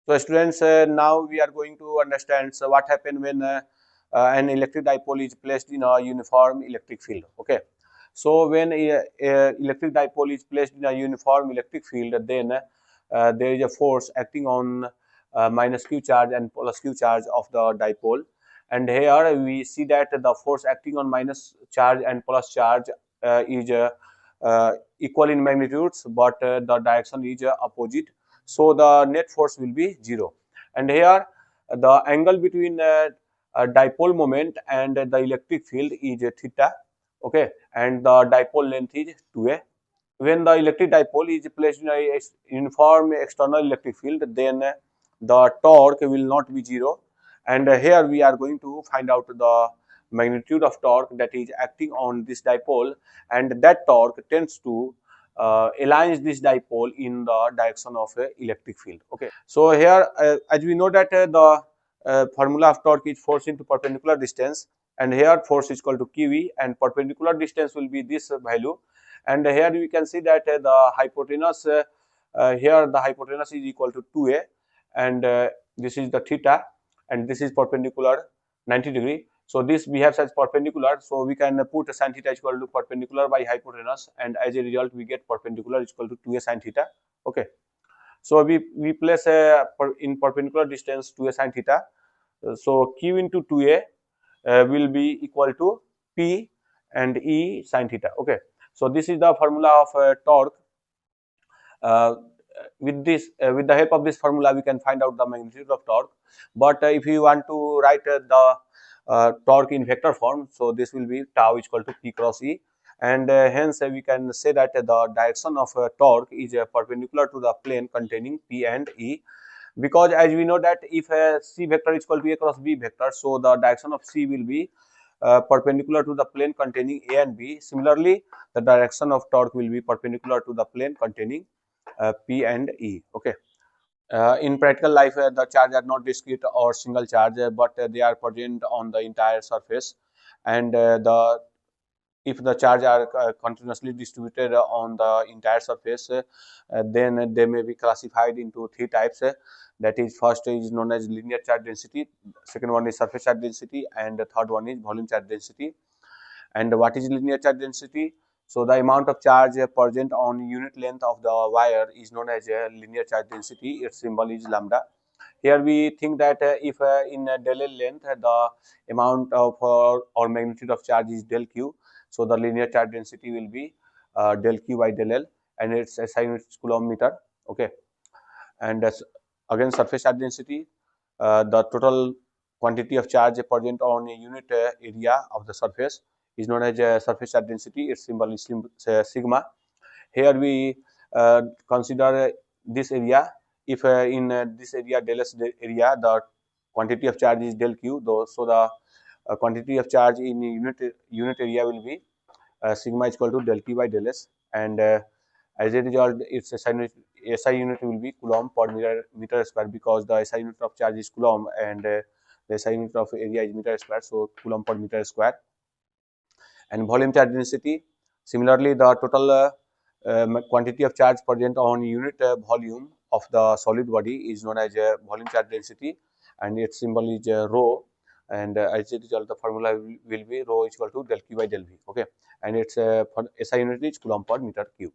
So students, now we are going to understand what happens when an electric dipole is placed in a uniform electric field. Okay. So when a electric dipole is placed in a uniform electric field, then there is a force acting on minus q charge and plus q charge of the dipole. And here we see that the force acting on minus charge and plus charge is equal in magnitudes, but the direction is opposite. So the net force will be 0. And here the angle between dipole moment and the electric field is theta. Okay, and the dipole length is 2a. When the electric dipole is placed in a uniform external electric field, then the torque will not be 0. And here we are going to find out the magnitude of torque that is acting on this dipole, and that torque tends to aligns this dipole in the direction of a electric field. Okay, so here as we know that the formula of torque is force into perpendicular distance, and here force is equal to QE, and perpendicular distance will be this value. And here we can see that the hypotenuse here the hypotenuse is equal to 2a, and this is the theta, and this is perpendicular 90 degree. So this behaves as perpendicular, so we can put sin theta is equal to perpendicular by hypotenuse, and as a result we get perpendicular is equal to 2a sin theta. Okay, so we place in perpendicular distance 2a sin theta. So q into 2a will be equal to p and e sin theta. Okay, so this is the formula of torque. With the help of this formula, we can find out the magnitude of torque. But if you want to write the torque in vector form, so this will be tau is equal to p cross e, and hence we can say that the direction of torque is perpendicular to the plane containing p and e, because as we know that if c vector is equal to a cross b vector, so the direction of c will be perpendicular to the plane containing a and b. Similarly, the direction of torque will be perpendicular to the plane containing p and e. Okay. In practical life, the charge are not discrete or single charge, but they are present on the entire surface, and if the charge are continuously distributed on the entire surface, then they may be classified into three types. That is, first is known as linear charge density, second one is surface charge density, and the third one is volume charge density. And what is linear charge density? So the amount of charge present on unit length of the wire is known as a linear charge density. Its symbol is lambda. Here we think that if in del L length the amount of or magnitude of charge is del Q, so the linear charge density will be del Q by del L, and its SI unit is coulomb meter. Okay, and again surface charge density, the total quantity of charge present on a unit area of the surface is known as surface charge density. Its symbol is sigma. Here we consider this area. If in this area del S area the quantity of charge is del Q, though, so the quantity of charge in unit area will be sigma is equal to del Q by del S, and as a result its SI unit will be coulomb per meter square, because the SI unit of charge is coulomb and the SI unit of area is meter square, so coulomb per meter square. And volume charge density, similarly the total quantity of charge present on unit volume of the solid body is known as volume charge density, and its symbol is rho, and as a result the formula will be rho is equal to del Q by del V. Okay, and its SI unit is coulomb per meter cube.